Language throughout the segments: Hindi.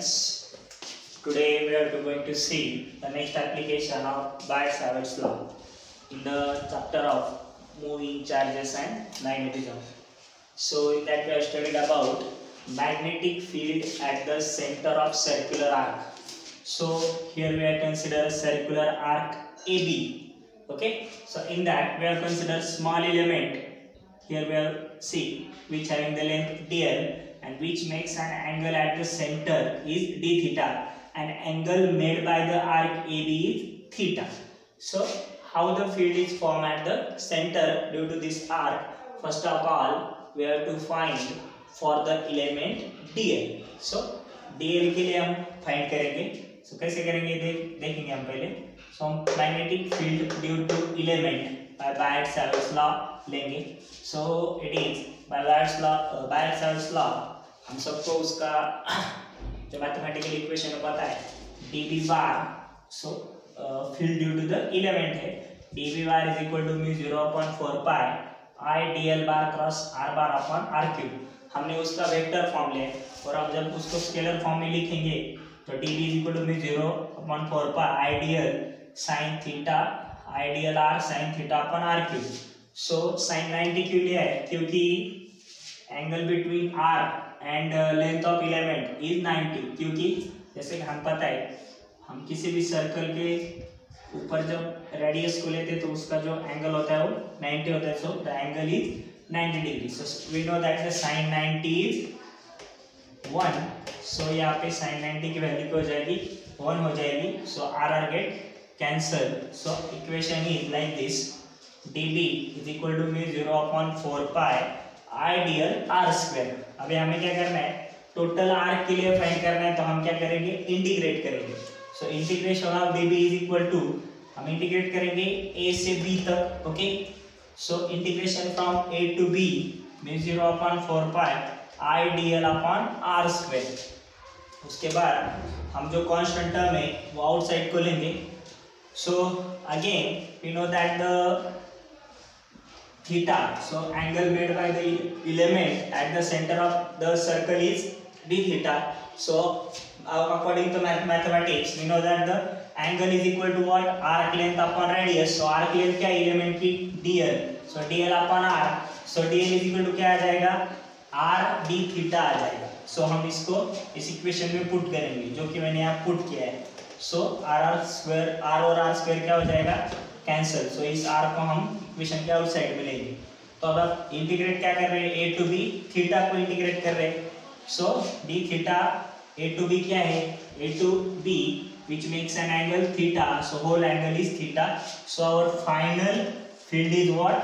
students, today we are going to see the next application of Biot-Savart's law in the chapter of moving charges and magnetism. So in that we have studied about magnetic field at the center of circular arc. So here we have considered a circular arc AB. Okay, so in that we have considered small element. Here we have C which having the length dl and which makes an angle at the center is d theta, and angle made by the arc AB is theta. So how the field is formed at the center due to this arc? First of all we have to find for the element dl. So dl के लिए हम फाइंड करेंगे. So कैसे करेंगे देखेंगे हम पहले. So हम magnetic field due to element by Biot Savart's law लेंगे. So it is by Biot Savart's law हम सबको उसका जो मैथमेटिकल इक्वेशन पता है dB bar. So field due to the element है dB bar is equal to mu 0/4 pi I dl bar cross r bar upon r cube. हमने उसका वेक्टर फॉर्म लिया और अब जब उसको स्केलर फॉर्म में लिखेंगे तो dB is equal to mu 0/4 pi I dl sin theta I dl r sin theta upon r cube. So sin 90 क्यों लिया है? क्योंकि angle between r and length of element is 90. क्योंकि जैसे कि हम पता है हम किसी भी सर्कल के ऊपर जब रेडियस को लेते हैं तो उसका जो एंगल होता है वो 90 होता है. So the angle is 90 degree. So we know that the sin 90 is 1. So यहाँ पे sin 90 की वैल्यू हो जाएगी 1 हो जाएगी. So r get cancel. So equation is like this dB is equal to mu 0/4 pi I dl r square. अभी हमें क्या करना है? टोटल आर्क के लिए फाइंड करना है तो हम क्या करेंगे? इंटीग्रेट करेंगे. So integration of dB is equal to हम इंटीग्रेट करेंगे a से b तक. Okay, so integration from a to b mu 0/4 pi I dl upon r square. उसके बाद हम जो कांस्टेंट टर्म है वो आउटसाइड को लेंगे. So again we know that the theta, so angle made by the element at the center of the circle is d theta. So according to mathematics we know that the angle is equal to what? Arc length upon radius. So arc length क्या है? element की dl. So dl upon r. So dl is equal to क्या आ जाएगा? r d theta आ जाएगा. So हम इसको इस इक्वेशन में पुट करेंगे जो कि मैंने यहाँ पुट किया है. So r और r स्क्वायर क्या हो जाएगा? कैंसल. सो इस r को हम इक्वेशन के आउटसाइड में लेंगे. तो अब आप इंटीग्रेट क्या कर रहे हैं? a टू b थीटा को इंटीग्रेट कर रहे हैं. So d theta a to b क्या है? a to b which makes an angle theta. So whole angle is theta. So our final field is what?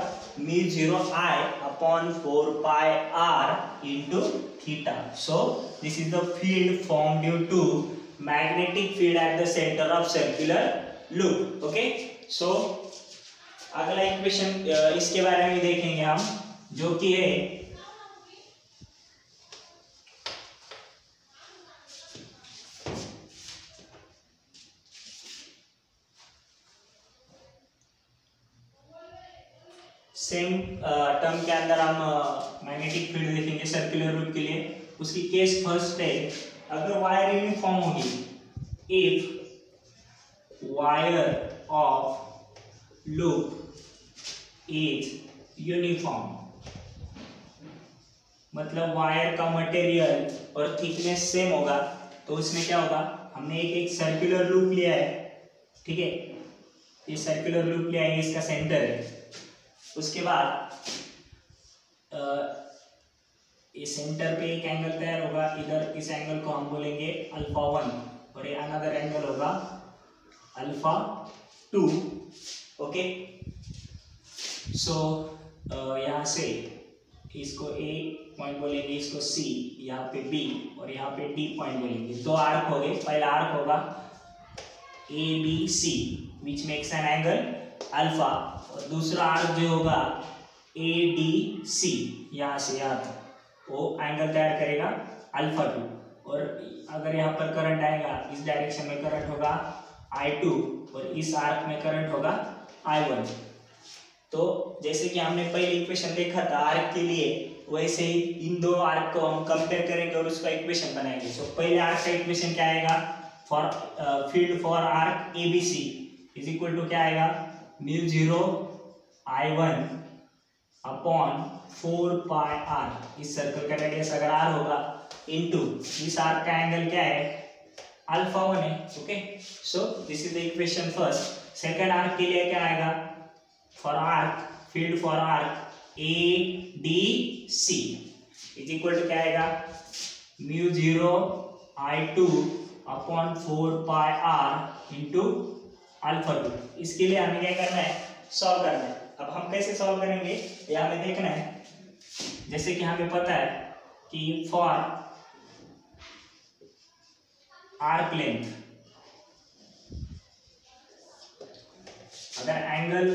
Mu 0 I upon 4 pi r into theta. So this is the field formed due to magnetic field at the center of circular loop. Okay, so अगला इक्वेशन इसके बारे में देखेंगे हम जो कि है सेम टर्म के अंदर हम मैग्नेटिक फील्ड देखेंगे सर्कुलर लूप के लिए. उसकी केस फर्स्ट है अगर वायर यूनिफॉर्म होगी. If wire of loop is uniform मतलब वायर का मटेरियल और थिकनेस सेम होगा तो उसमें क्या होगा? हमने एक सर्कुलर लूप लिया है. ठीक है, ये सर्कुलर लूप लिया है, इसका सेंटर है. उसके बाद इस सेंटर पे एक एंगल तैयार होगा. इधर इस एंगल को हम बोलेंगे अल्फा 1 और ये अनदर एंगल होगा अल्फा 2. ओके, सो यहाँ से इसको A पॉइंट बोलेंगे, इसको C, यहाँ पे B और यहाँ पे D पॉइंट बोलेंगे. दो आर्क हो गए. पहला आर्क होगा ABC which makes an angle alpha और दूसरा आर्क जो होगा ADC यहाँ से यहाँ तक वो एंगल तैयार करेगा अल्फा 2. और अगर यहाँ पर करंट आएगा इस डायरेक्शन में करंट होगा I2 और इस आर्क में करंट होगा I1. तो जैसे कि हमने पहले इक्वेशन देखा था आर्क के लिए, वैसे ही इन दो आर्क को हम कंपेयर करेंगे और उसका इक्वेशन बनाएंगे। सो पहले आर्क का इक्वेशन क्या आएगा, for field for arc ABC is equal to क्या आएगा, mu 0 I1 upon 4 pi R, इस सर्कल का रेडियस अगर आर होगा, इनटू इस आर्क का एंगल क्या है, अल्फा 1 है। Okay, so this is the equation first. Second arc के लिए क्या आएगा, for arc field for arc A D C is equal to क्या आएगा, mu 0 I2 upon 4 pi R into alpha 2। इसके लिए हमें क्या करना है, सॉल्व करना है। अब हम कैसे सॉल्व करेंगे ये हमें देखना है। जैसे कि हमें पता है कि फॉर आर्क लेंथ, अगर angle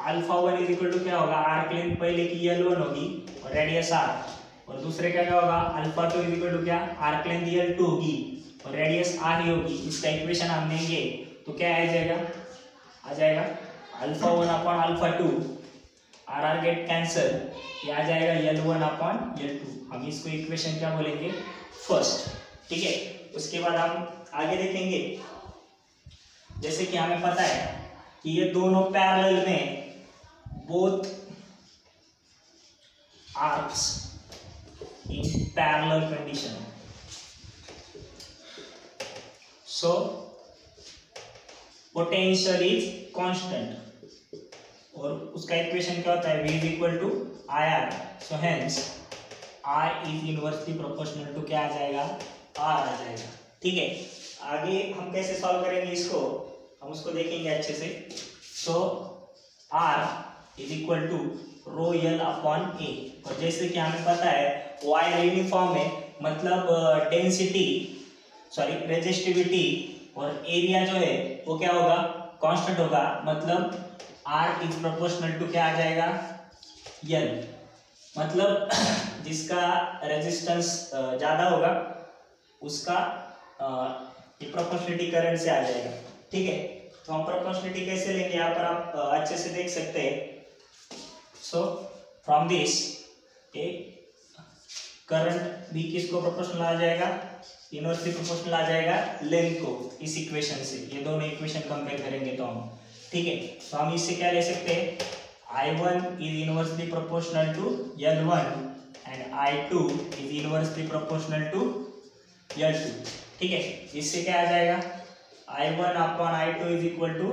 alpha 1 is equal to क्या होगा, आर्क लेंथ पहले की L1 होगी और रेडियस r, और दूसरे का क्या होगा, अल्फा 2 इज इक्वल टू क्या, आर्क लेंथ L2 होगी और रेडियस r ही होगी। इसका इक्वेशन हम लेंगे तो क्या आ जाएगा alpha 1 upon alpha 2, R get cancel, ये आ जाएगा L1 अपॉन L2। हम इसको इक्वेशन क्या बोलेंगे, फर्स्ट। ठीक है, उसके बाद हम आगे देखेंगे। जैसे कि हमें पता है कि ये दोनों पैरेलल में both arcs in parallel condition, so potential is constant, और उसका इक्वेशन क्या होता है, V is equal to IR। So hence I is inversely proportional to क्या आ जाएगा, R आ जाएगा। ठीक है, आगे हम कैसे सॉल्व करेंगे इसको, हम उसको देखेंगे अच्छे से। So R is equal to rho L upon A, और जैसे कि हमें पता है वायर यूनिफॉर्म है, मतलब डेंसिटी सॉरी रेजिस्टिविटी और एरिया जो है वो क्या होगा, कांस्टेंट होगा, मतलब R इज प्रोपोर्शनल टू क्या आ जाएगा, L, मतलब जिसका रेजिस्टेंस ज्यादा होगा उसका ये प्रोपोर्शनलिटी करंट से आ जाएगा। ठीक है, तो हम प्रोपोर्शनलिटी कैसे लेंगे, यहाँ पर आप अच्छे से देख सकते हैं। So from this A current भी किसको प्रोपोर्शनल आ जाएगा, इनवर्सली प्रोपोर्शनल आ जाएगा लेंथ को, इस इक्वेशन से। ये दोनों इक्वेशन कंपेयर करेंगे तो हम, ठीक है, तो हम इससे क्या ले सकते हैं, I1 is inversely proportional to L1 and I2 is inversely proportional to L2। ठीक है, इससे क्या आ जाएगा, I1 upon I2 is equal to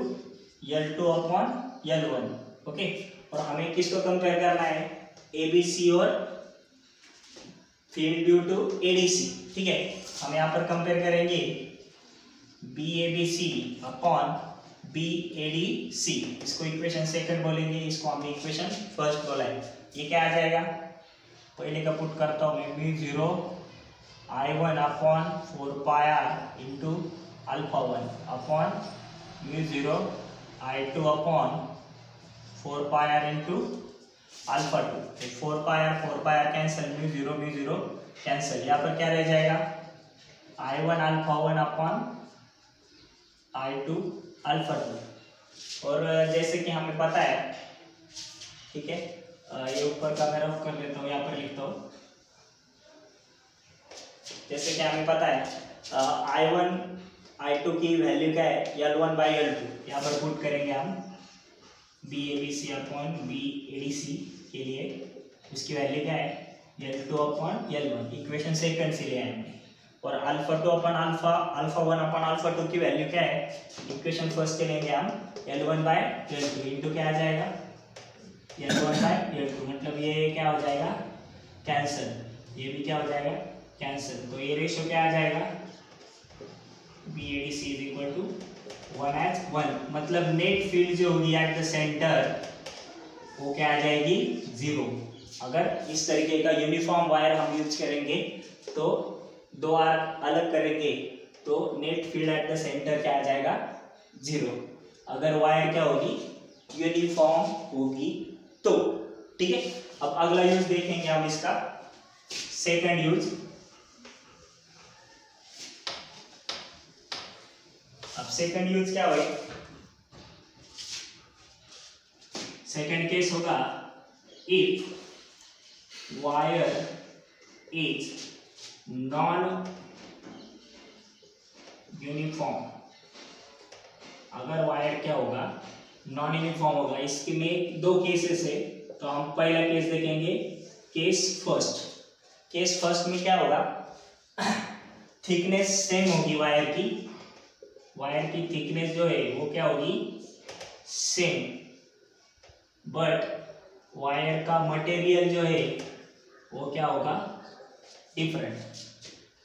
L2 upon L1। Okay, और हमें किसको कंपेयर करना है, ABC और फील्ड ड्यू टू ADC। ठीक है, हम यहाँ पर कंपेयर करेंगे BABC अपॉन BADC, इसको इक्वेशन सेकंड बोलेंगे, इसको हमने इक्वेशन फर्स्ट बोला है। ये क्या आ जाएगा, पहले का पुट करता हूँ मैं, mu 0 I1 upon 4 pi R into alpha 1 upon mu 0 I2 upon 4 pi R into alpha 2। 4 pi R cancel, mu 0 cancel, यहाँ पर क्या रह जाएगा, I1 alpha 1 upon I2 alpha 2। और जैसे कि हमें पता है, ठीक है, ये ऊपर का मैं रफ कर लेता हूँ, यहाँ पर लिखता हूँ। जैसे कि हमें पता है I1 I2 की वैल्यू क्या है, L1 बाई L2, यहाँ पर पुट करेंगे हम BABC अपॉन BADC के लिए, उसकी वैल्यू क्या है, L2 upon L1, equation second से ले आएंगे। और alpha 2 upon alpha 1 upon alpha 2 की वैल्यू क्या है, इक्वेशन फर्स्ट से लेंगे हम L1 बाई L2 इंटू क्या आ जाएगा, L1 बाई L2, मतलब ये क्या हो जाएगा, कैंसिल, ये भी क्या हो जाएगा, कैंसिल। तो ये रेशियो क्या आ जाएगा, BADC इज इक्वल टू 1:1, मतलब नेट फील्ड जो होगी एट द सेंटर वो क्या आ जाएगी, 0। अगर इस तरीके का यूनिफॉर्म वायर हम यूज करेंगे तो दो आर्क अलग करेंगे तो net field at the centre क्या आ जाएगा, 0। अगर वायर क्या होगी, यूनिफॉर्म होगी तो। ठीक है, अब अगला यूज देखेंगे हम इसका, सेकंड यूज। अब सेकंड यूज क्या हुआ, सेकेंड केस होगा if wire is non uniform. अगर वायर क्या होगा, नॉन यूनिफॉर्म होगा। इसके में दो केसेस है, तो हम पहला केस देखेंगे, केस फर्स्ट। केस फर्स्ट में क्या होगा, थिकनेस सेम होगी वायर की। वायर की थिकनेस जो है वो क्या होगी, सेम, बट वायर का मटेरियल जो है वो क्या होगा, डिफरेंट।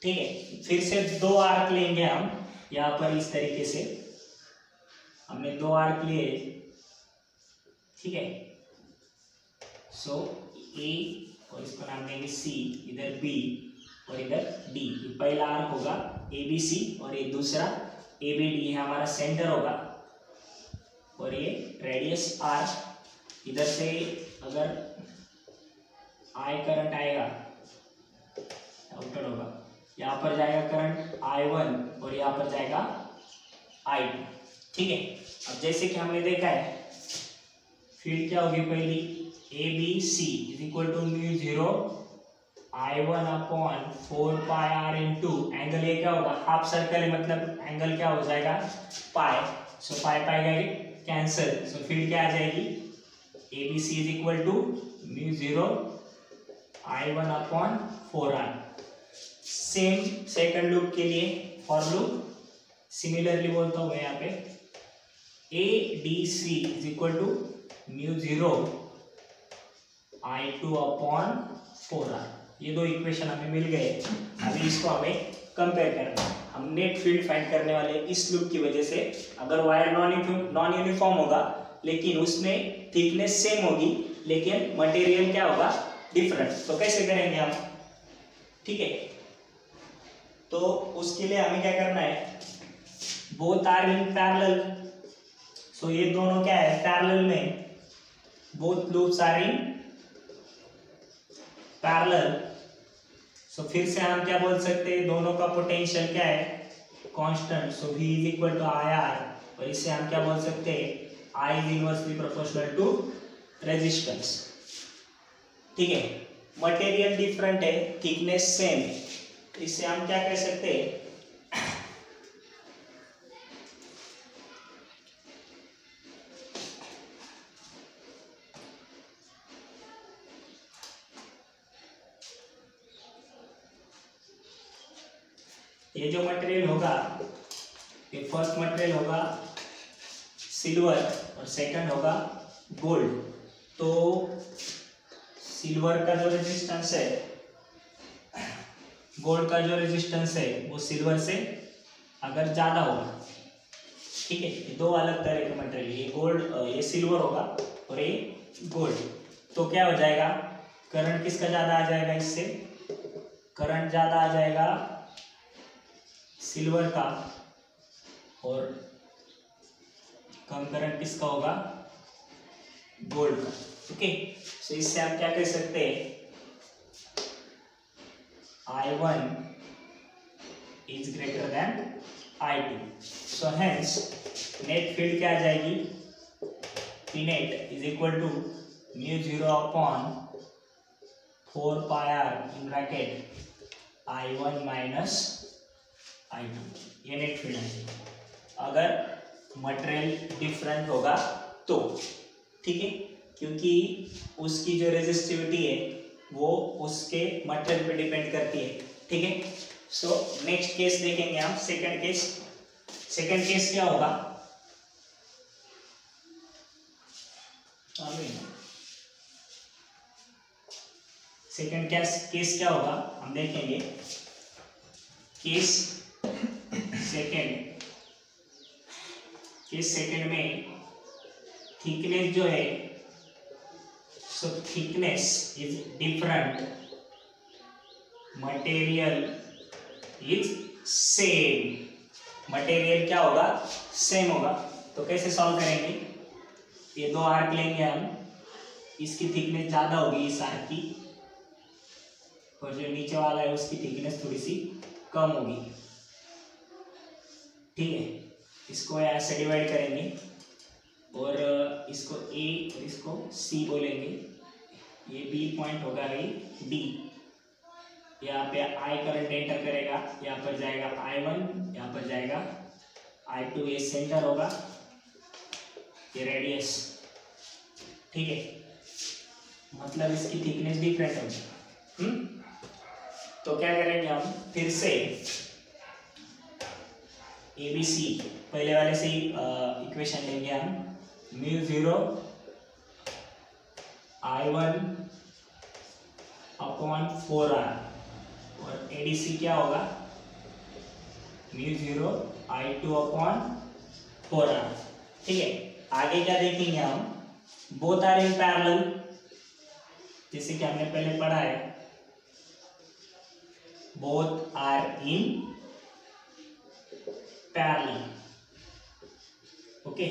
ठीक है, फिर से दो आर्क लेंगे हम यहाँ पर इस तरीके से। हमने दो आर्क लिए, ठीक है। सो ए और इसको नाम देंगे सी, इधर बी और इधर डी। ये पहला आर्क होगा ए बी सी और ये दूसरा ए बी डी है, हमारा सेंटर होगा। और ये रेडियस आर। इधर से अगर आई करंट आएगा, आउटर होगा, यहाँ पर जाएगा करंट I1 और यहाँ पर जाएगा I2। ठीक है, अब जैसे कि हमने देखा है फील्ड क्या होगी, पहली A B C is equal to mu 0 I1 upon 4 pi R into angle ये क्या होगा, हाफ सर्कल है, मतलब एंगल क्या हो जाएगा, पाई। सो पाई पाई गए कैंसिल। सो फील्ड क्या आ जाएगी, A B C is equal to mu 0 I1 upon 4R। Same second loop के लिए फॉर लूप सिमिलरली बोलता हूँ मैं यहाँ पे, A D C is equal to mu 0 I2 upon 4R। ये दो इक्वेशन हमें मिल गए। अभी इसको हमें कंपेयर करना है। हम नेट फील्ड फाइंड करने वाले इस लूप की वजह से। अगर वायर नॉन यूनिफॉर्म होगा लेकिन उसमें थिकनेस सेम होगी, लेकिन मटेरियल क्या होगा, डिफरेंट, तो कैसे करेंगे हम, ठीक है। तो उसके लिए हमें क्या करना है, both are in parallel. So ये दोनों क्या है, पैरेलल में, both loops are in parallel. So फिर से हम क्या बोल सकते हैं, दोनों का पोटेंशियल क्या है, constant. So V is equal to I R, और इससे हम क्या बोल सकते हैं, I is inversely proportional to resistance. ठीक है, मटेरियल डिफरेंट है, थिकनेस सेम है, इससे हम क्या कह सकते हैं, ये जो मटेरियल होगा, ये फर्स्ट मटेरियल होगा सिल्वर और सेकंड होगा गोल्ड। तो सिल्वर का जो रेजिस्टेंस है, गोल्ड का जो रेजिस्टेंस है वो सिल्वर से अगर ज़्यादा होगा, ठीक है। ये दो अलग तरह के मटेरियल, ये गोल्ड, ये सिल्वर होगा और ये गोल्ड। तो क्या हो जाएगा, करंट किसका ज़्यादा आ जाएगा, इससे करंट ज़्यादा आ जाएगा सिल्वर का, और कम करंट किसका होगा, गोल्ड का। ओके, सो इससे आप क्या कह सकते हैं, I1 is greater than I2. So hence net field क्या आ जाएगी, P net is equal to mu 0 upon 4 pi r in bracket I1 minus I2। ये नेट फील्ड है अगर मटेरियल डिफरेंट होगा तो, ठीक है, क्योंकि उसकी जो रेजिस्टिविटी है वो उसके मटेरियल पे डिपेंड करती है। ठीक है, सो नेक्स्ट केस देखेंगे हम, सेकंड केस। सेकंड केस क्या होगा, सेकंड केस क्या होगा हम देखेंगे। केस सेकंड में थिकनेस जो है, so thickness is different, material is same. Material क्या होगा, सेम होगा। तो कैसे सॉल्व करेंगे, ये दो आर्क लेंगे हम, इसकी थिकनेस ज़्यादा होगी इस आर्क की, और जो नीचे वाला है उसकी थिकनेस थोड़ी सी कम होगी। ठीक है, इसको ऐसे डिवाइड करेंगे, और इसको ए और इसको सी बोलेंगे। ये बी पॉइंट होगा, ये डी। यहाँ पे आई करंट एंटर करेगा, यहाँ पर जाएगा I1, यहाँ पर जाएगा I2। ये सेंटर होगा, ये रेडियस, ठीक है। मतलब इसकी थिकनेस डिफरेंट होगी। तो क्या करेंगे हम, फिर से ABC पहले वाले से ही इक्वेशन लेंगे हम। म्यू 0 I1 अपॉन 4R, और ADC क्या होगा, म्यू 0 I2 अपॉन 4R, ठीक है। आगे क्या देखेंगे हम, बोथ आर इन पैरेलल, जैसे कि हमने पहले पढ़ा है, both are in parallel, okay.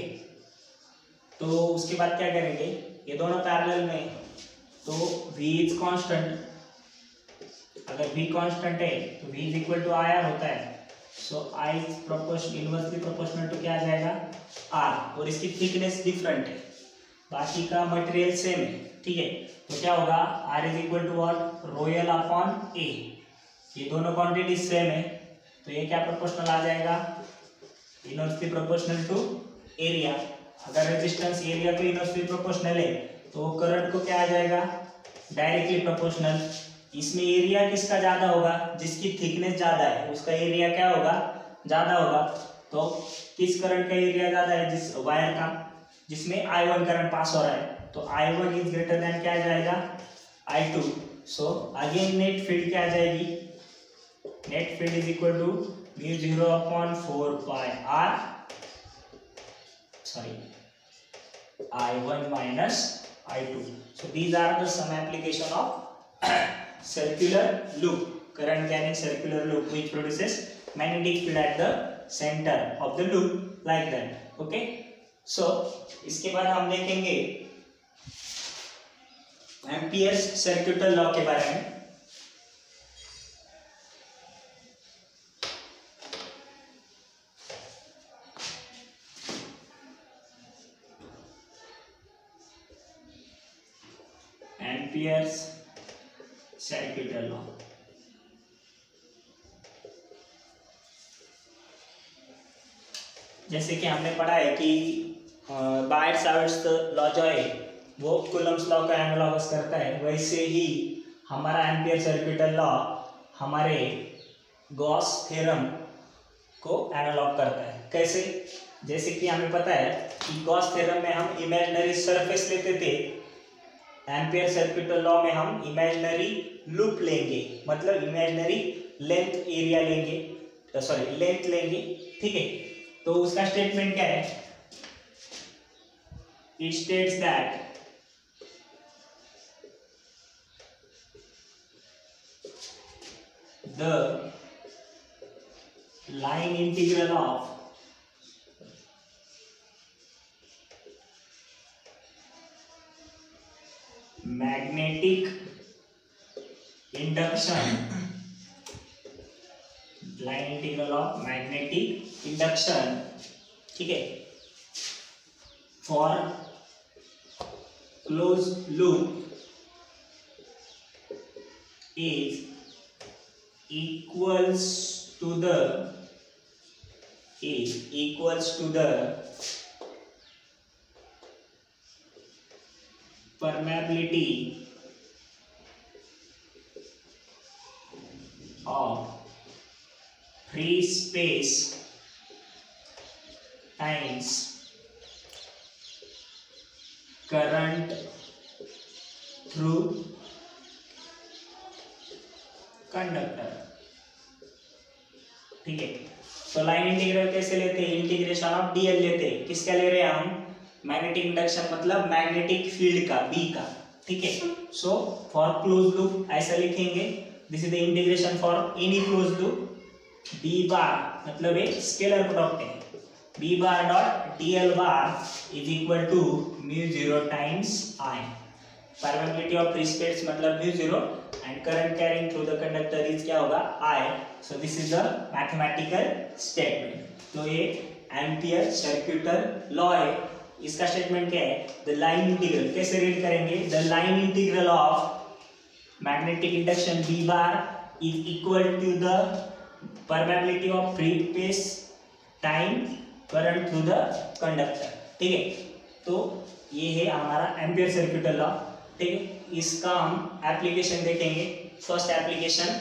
तो उसके बाद क्या करेंगे, ये दोनों पैरेलल में, तो V इज कांस्टेंट। अगर V कांस्टेंट है तो V is equal to IR होता है। So I is inversely proportional to क्या आ जाएगा, R, और इसकी थिकनेस डिफरेंट है, बाकी का मटेरियल सेम है, ठीक है। तो क्या होगा, R is equal to what, ρl upon A। ये दोनों क्वांटिटी सेम है, तो ये क्या प्रोपोर्शनल आ जाएगा, इनवर्सली प्रोपोर्शनल टू एरिया। अगर रेजिस्टेंस एरिया को इनवर्सली प्रोपोर्शनल है तो करंट को क्या आ जाएगा, डायरेक्टली प्रोपोर्शनल। इसमें एरिया किसका ज्यादा होगा, जिसकी थिकनेस ज्यादा है उसका एरिया क्या होगा, ज्यादा होगा। तो किस करंट का एरिया ज्यादा है, जिस वायर का जिसमें I1 करंट पास हो रहा है, तो I1 इज ग्रेटर देन क्या आ जाएगा, I2। So again net field क्या आ जाएगी, net field is equal to mu 0 upon 4 pi R, sorry, I1 minus I2. So these are the some application of circular loop, current carrying circular loop which produces magnetic field at the center of the loop like that. Okay. So इसके बाद हम देखेंगे एम्पियर्स सर्क्यूटल लॉ के बारे में। एम्पियर्स सर्क्यूटल लॉ, जैसे कि हमने पढ़ा है कि बायट-सावर्ट्स लॉ जो है वो कूलम्ब्स लॉ का एनालॉगस करता है, वैसे ही हमारा एम्पियर सर्क्यूटल लॉ हमारे गॉस थ्योरम को एनालॉग करता है। कैसे, जैसे कि हमें पता है कि गॉस थ्योरम में हम इमेजिनरी सरफेस लेते थे, एम्पियर सर्क्यूटल लॉ में हम इमेजिनरी लूप लेंगे, मतलब इमेजिनरी लेंथ एरिया लेंगे, सॉरी लेंथ लेंगे, ठीक है। तो उसका स्टेटमेंट क्या है, it states that the line integral of magnetic induction, line integral of magnetic induction, ठीक है, for closed loop is equals to the permeability of free space times current through conductor, ठीक है। तो लाइन इंटीग्रल कैसे लेते हैं, इंटीग्रेशन ऑफ डीएल लेते हैं। किसका ले रहे हैं हम, मैग्नेटिक इंडक्शन मतलब मैग्नेटिक फील्ड का, बी का, ठीक है। सो फॉर क्लोज लूप ऐसा लिखेंगे, this is the integration for any close loop, B bar मतलब एक स्केलर प्रोडक्ट है, B bar dot DL bar is equal to mu 0 times I. Permeability of free space मतलब mu 0 and current carrying through the conductor is क्या होगा, I. So this is the mathematical statement. तो ये एम्पियर सर्क्यूटल लॉ है इसका स्टेटमेंट क्या है, द लाइन इंटीग्रल कैसे रीड करेंगे, the line integral of magnetic induction B bar is equal to the permeability of free space time current through the conductor. ठीक है, तो ये है हमारा एम्पियर सर्किट लॉ। ठीक है, इसका हम एप्लीकेशन देखेंगे। First application,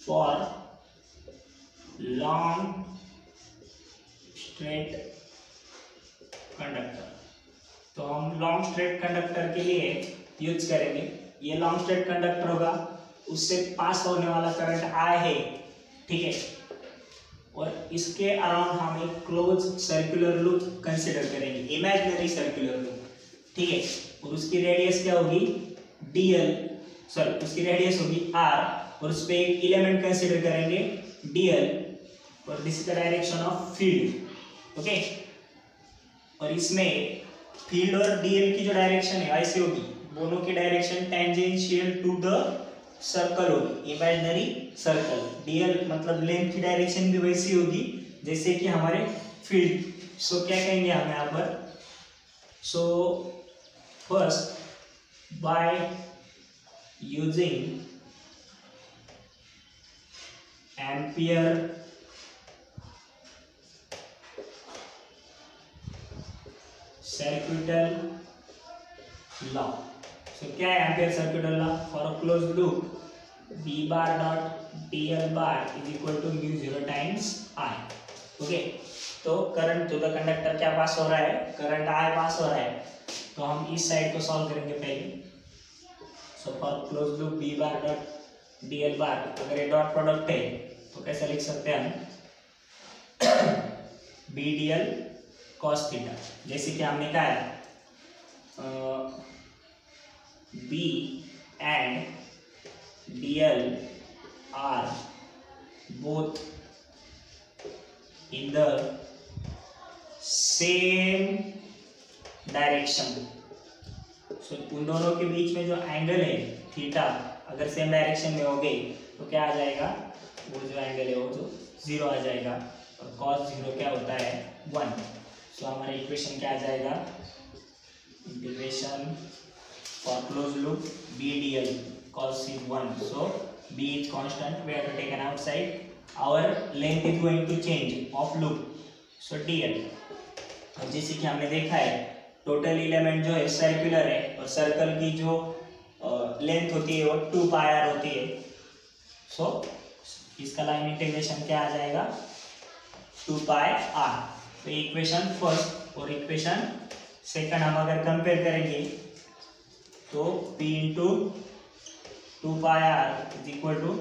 for long straight conductor. तो हम लॉन्ग स्ट्रेट कंडक्टर के लिए यूज करेंगे। ये लॉन्ग स्ट्रेट कंडक्टर होगा, उससे पास होने वाला करंट I है। ठीक है, और इसके अराउंड हम एक क्लोज सर्कुलर लूप कंसिडर करेंगे, इमेजिनरी सर्कुलर लूप। ठीक है, और उसकी रेडियस क्या होगी, dl, सॉरी उसकी रेडियस होगी r, और उस पर एक एलिमेंट कंसिडर करेंगे dl, और this is the direction of field. Okay, और इसमें फील्ड और dl की जो डायरेक्शन है ऐसी होगी, दोनों की direction tangential to the circle होगी, इमेजिनरी सर्कल। dl मतलब लेंथ की डायरेक्शन भी वैसी होगी जैसे कि हमारे फील्ड। सो क्या कहेंगे हम यहाँ पर, so first by using Ampere circuital law. So क्या है Ampere circuital law, for a close loop B bar dot dl bar is equal to mu 0 times I। Okay, तो करंट टू द कंडक्टर क्या पास हो रहा है, करंट I पास हो रहा है। तो हम इस साइड को सॉल्व करेंगे पहले। So for close loop B bar dot dl bar, अगर ये डॉट प्रोडक्ट है तो कैसे लिख सकते हैं हम, बी dl cos थीटा, जैसे कि हमने कहा है B and dl are both in the same direction। सो उन दोनों के बीच में जो एंगल है थीटा, अगर सेम डायरेक्शन में हो गई तो क्या आ जाएगा, वो जो एंगल है वो जो 0 आ जाएगा, और cos 0 क्या होता है 1। सो हमारा इक्वेशन क्या आ जाएगा, integration for close loop b dl cos is 1, so b is constant, we have to take an outside, our length is going to change of loop, so dl। अब जैसे कि हमने देखा है टोटल एलिमेंट जो है सर्कुलर है, और सर्कल की जो लेंथ होती है वो 2 पाई r होती है। सो इसका लाइन इंटीग्रेशन क्या आ जाएगा, 2 पाई r। तो इक्वेशन फर्स्ट और इक्वेशन सेकंड हम अगर कंपेयर करेंगे तो p into 2 pi r is equal to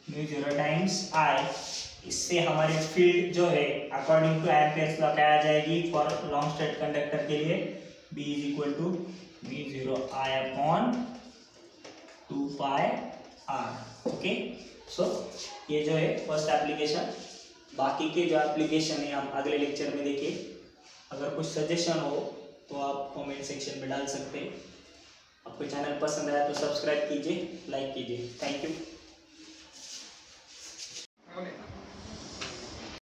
mu 0 times I। इससे हमारी फील्ड जो है अकॉर्डिंग टू एम्पियर्स लॉ क्या आ जाएगी, फॉर लॉन्ग स्ट्रेट कंडक्टर के लिए b is equal to mu 0 I upon 2 pi r। Okay, so ये जो है फर्स्ट एप्लीकेशन। बाकी के जो एप्लीकेशन है हम अगले लेक्चर में देखें। अगर कुछ सजेशन हो तो आप कमेंट सेक्शन में डाल सकते हैं। आपको चैनल पसंद आया तो सब्सक्राइब कीजिए, लाइक कीजिए। Thank you.